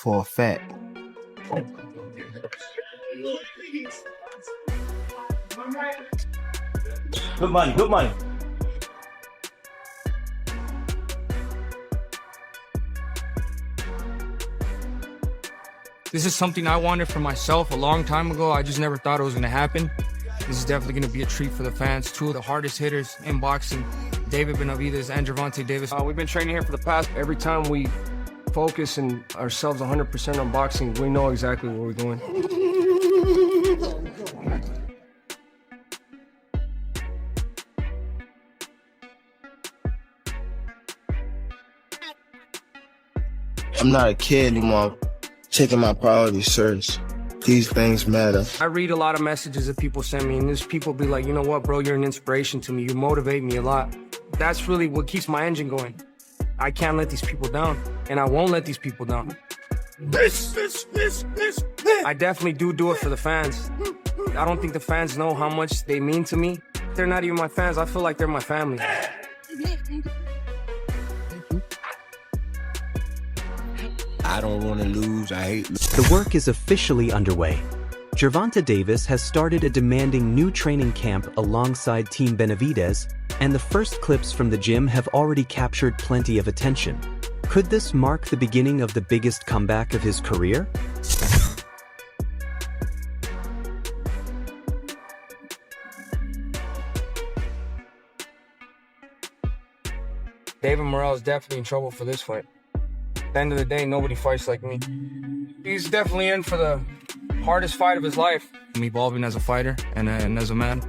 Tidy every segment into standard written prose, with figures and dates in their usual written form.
for a fact. Good money, good money. This is something I wanted for myself a long time ago. I just never thought it was going to happen. This is definitely going to be a treat for the fans. Two of the hardest hitters in boxing, David Benavidez and Gervonta Davis. We've been training here for the past. Every time we focus and ourselves 100% on boxing, we know exactly where we're going. I'm not a kid anymore. Taking my priorities serious. These things matter. I read a lot of messages that people send me, and there's people be like, you know what, bro, you're an inspiration to me. You motivate me a lot. That's really what keeps my engine going. I can't let these people down, and I won't let these people down. I definitely do it for the fans. I don't think the fans know how much they mean to me. They're not even my fans. I feel like they're my family. I don't want to lose. I hate losing. The work is officially underway. Gervonta Davis has started a demanding new training camp alongside Team Benavidez, and the first clips from the gym have already captured plenty of attention. Could this mark the beginning of the biggest comeback of his career? David Morrell is definitely in trouble for this fight. At the end of the day, nobody fights like me. He's definitely in for the hardest fight of his life. I'm evolving as a fighter and as a man.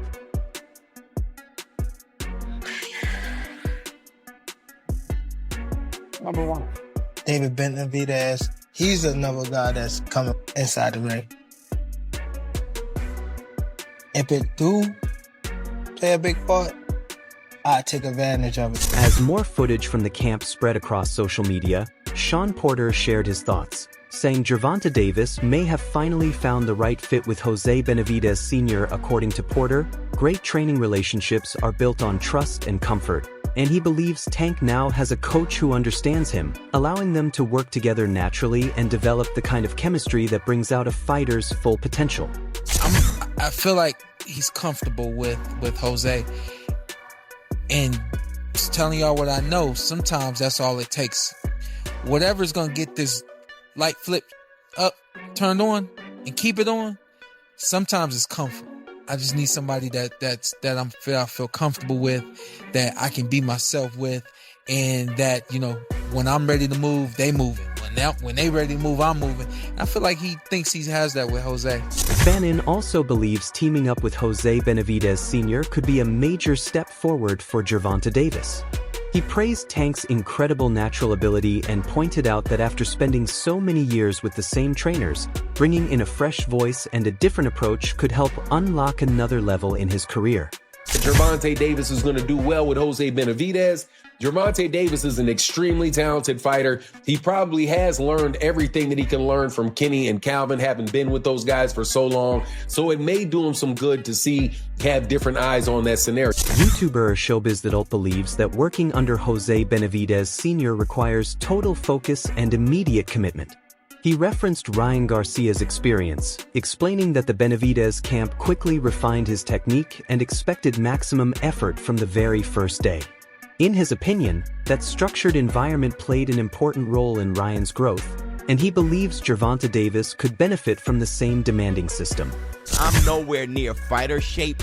Number one, David Benavidez. He's another guy that's coming inside the ring. If it do play a big part, I take advantage of it. As more footage from the camp spread across social media, Sean Porter shared his thoughts, saying Gervonta Davis may have finally found the right fit with Jose Benavidez Sr. According to Porter, great training relationships are built on trust and comfort, and he believes Tank now has a coach who understands him, allowing them to work together naturally and develop the kind of chemistry that brings out a fighter's full potential. I feel like he's comfortable with Jose. And just telling y'all what I know, sometimes that's all it takes. Whatever's gonna get this light flip up, turned on, and keep it on, sometimes it's comfort. I just need somebody that I feel comfortable with, that I can be myself with, and that, you know, when I'm ready to move, they moving. When they ready to move, I'm moving. I feel like he thinks he has that with Jose. Bannon also believes teaming up with Jose Benavidez Sr. could be a major step forward for Gervonta Davis. He praised Tank's incredible natural ability and pointed out that after spending so many years with the same trainers, bringing in a fresh voice and a different approach could help unlock another level in his career. Gervonta Davis is going to do well with Jose Benavidez. Gervonta Davis is an extremely talented fighter. He probably has learned everything that he can learn from Kenny and Calvin, having been with those guys for so long. So it may do him some good to have different eyes on that scenario. YouTuber ShowbizTheAdult believes that working under Jose Benavidez Sr. requires total focus and immediate commitment. He referenced Ryan Garcia's experience, explaining that the Benavidez camp quickly refined his technique and expected maximum effort from the very first day. In his opinion, that structured environment played an important role in Ryan's growth, and he believes Gervonta Davis could benefit from the same demanding system. I'm nowhere near fighter shape,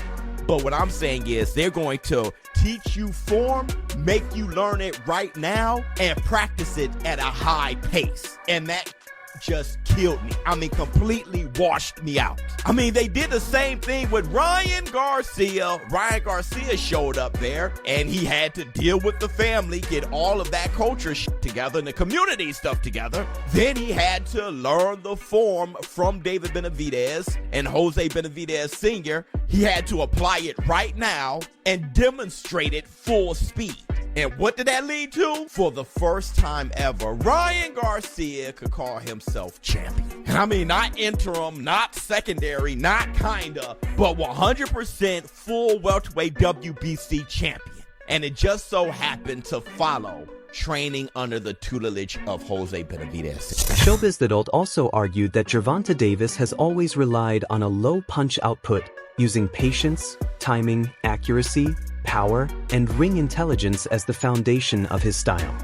but what I'm saying is they're going to teach you form, make you learn it right now, and practice it at a high pace. And that just killed me. I mean, completely washed me out. I mean, they did the same thing with Ryan Garcia. Ryan Garcia showed up there, and he had to deal with the family, get all of that culture together and the community stuff together. Then he had to learn the form from David Benavidez and Jose Benavidez Sr. He had to apply it right now and demonstrate it full speed. And what did that lead to? For the first time ever, Ryan Garcia could call himself champion. And I mean, not interim, not secondary, not kinda, but 100% full welterweight WBC champion. And it just so happened to follow training under the tutelage of Jose Benavidez. ShowbizTheAdult also argued that Gervonta Davis has always relied on a low punch output, using patience, timing, accuracy, power, and ring intelligence as the foundation of his style.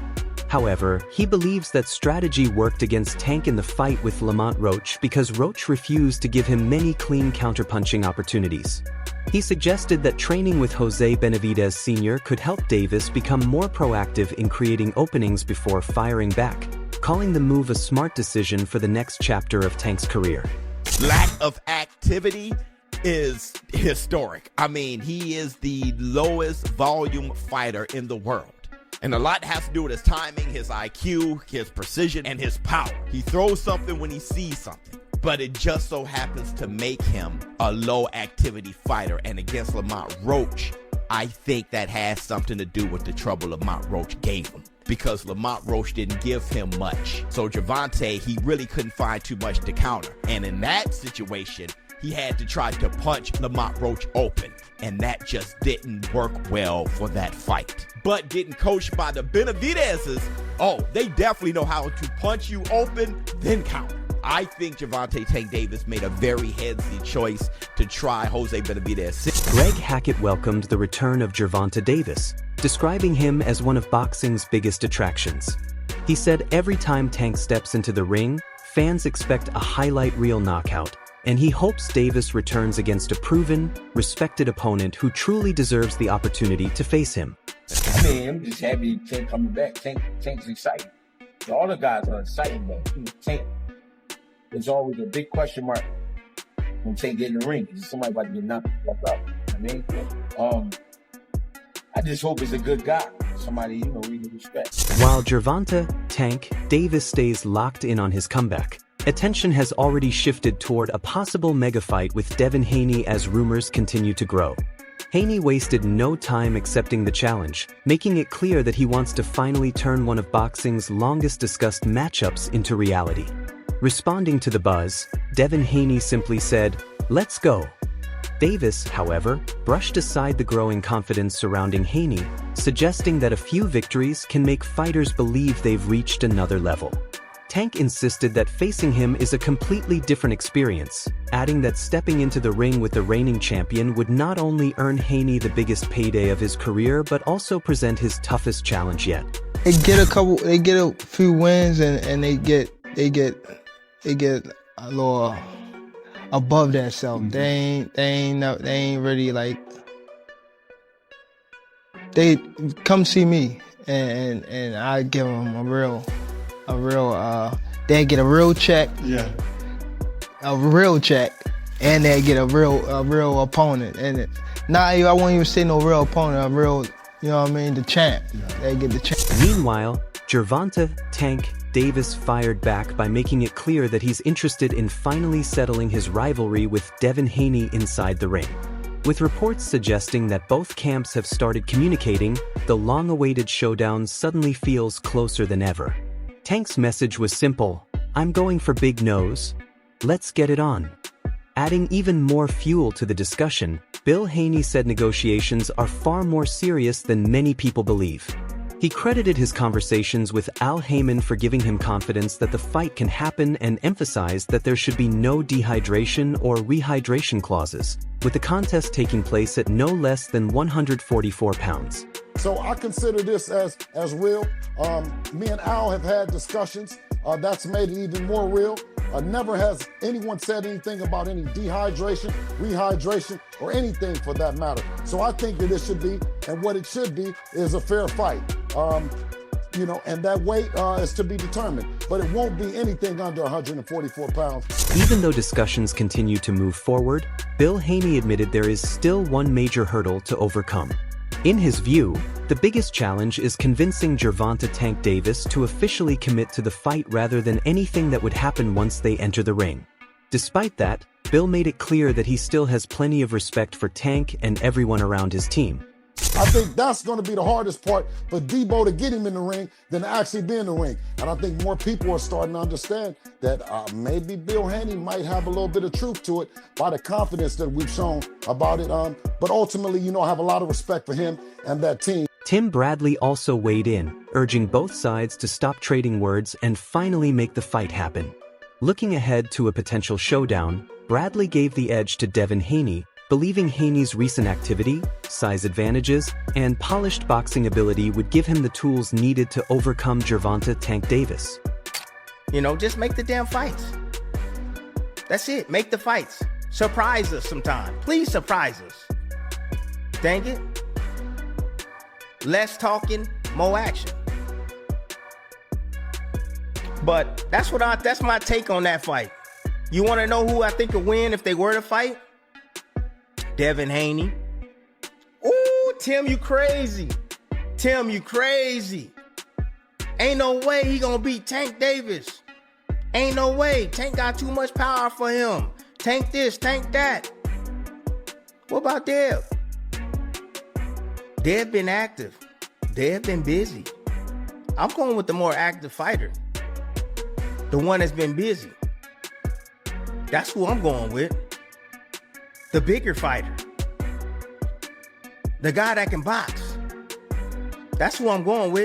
However, he believes that strategy worked against Tank in the fight with Lamont Roach because Roach refused to give him many clean counterpunching opportunities. He suggested that training with Jose Benavidez Sr. could help Davis become more proactive in creating openings before firing back, calling the move a smart decision for the next chapter of Tank's career. Lack of activity is historic. I mean, he is the lowest volume fighter in the world. And a lot has to do with his timing, his IQ, his precision, and his power. He throws something when he sees something. But it just so happens to make him a low-activity fighter. And against Lamont Roach, I think that has something to do with the trouble Lamont Roach gave him. Because Lamont Roach didn't give him much. So Gervonta, he really couldn't find too much to counter. And in that situation, he had to try to punch Lamont Roach open. And that just didn't work well for that fight. But getting coached by the Benavidezes, oh, they definitely know how to punch you open, then counter. I think Gervonta Tank Davis made a very headsy choice to try Jose Benavidez. Greg Hackett welcomed the return of Gervonta Davis, describing him as one of boxing's biggest attractions. He said every time Tank steps into the ring, fans expect a highlight reel knockout, and he hopes Davis returns against a proven, respected opponent who truly deserves the opportunity to face him. I mean, I'm just happy Tank coming back. Tank's exciting. All the guys are exciting, but Tank, there's always a big question mark when Tank get in the ring. Somebody about to get knocked out. I mean, I just hope he's a good guy. Somebody, we can respect. While Gervonta Tank Davis stays locked in on his comeback, attention has already shifted toward a possible mega fight with Devin Haney as rumors continue to grow. Haney wasted no time accepting the challenge, making it clear that he wants to finally turn one of boxing's longest discussed matchups into reality. Responding to the buzz, Devin Haney simply said, "Let's go." Davis, however, brushed aside the growing confidence surrounding Haney, suggesting that a few victories can make fighters believe they've reached another level. Tank insisted that facing him is a completely different experience, adding that stepping into the ring with the reigning champion would not only earn Haney the biggest payday of his career, but also present his toughest challenge yet. They get a few wins and they get a little above that self. They ain't really like, they come see me and I give them a real they get a real check. Yeah. A real check, and they get a real opponent. And I won't even say no real opponent, a real, the champ. Yeah. They get the champ. Meanwhile, Gervonta Tank Davis fired back by making it clear that he's interested in finally settling his rivalry with Devin Haney inside the ring. With reports suggesting that both camps have started communicating, the long-awaited showdown suddenly feels closer than ever. Tank's message was simple: "I'm going for big nose. Let's get it on." Adding even more fuel to the discussion, Bill Haney said negotiations are far more serious than many people believe. He credited his conversations with Al Heyman for giving him confidence that the fight can happen and emphasized that there should be no dehydration or rehydration clauses, with the contest taking place at no less than 144 pounds. So I consider this as real. Me and Al have had discussions. That's made it even more real. Never has anyone said anything about any dehydration, rehydration, or anything for that matter. So I think that it should be, and what it should be, is a fair fight. And that weight is to be determined. But it won't be anything under 144 pounds. Even though discussions continue to move forward, Bill Haney admitted there is still one major hurdle to overcome. In his view, the biggest challenge is convincing Gervonta Tank Davis to officially commit to the fight rather than anything that would happen once they enter the ring. Despite that, Bill made it clear that he still has plenty of respect for Tank and everyone around his team. I think that's going to be the hardest part for Debo to get him in the ring than to actually be in the ring. And I think more people are starting to understand that maybe Bill Haney might have a little bit of truth to it by the confidence that we've shown about it. But ultimately, I have a lot of respect for him and that team. Tim Bradley also weighed in, urging both sides to stop trading words and finally make the fight happen. Looking ahead to a potential showdown, Bradley gave the edge to Devin Haney, believing Haney's recent activity, size advantages, and polished boxing ability would give him the tools needed to overcome Gervonta Tank Davis. You know, just make the damn fights. That's it. Make the fights. Surprise us sometime. Please surprise us. Dang it. Less talking, more action. But that's my take on that fight. You want to know who I think would win if they were to fight? Devin Haney. Ooh, Tim, you crazy. Tim, you crazy. Ain't no way he gonna beat Tank Davis. Ain't no way. Tank got too much power for him. Tank this, Tank that. What about Dev? Dev been active. Dev been busy. I'm going with the more active fighter. The one that's been busy. That's who I'm going with. The bigger fighter. The guy that can box. That's who I'm going with.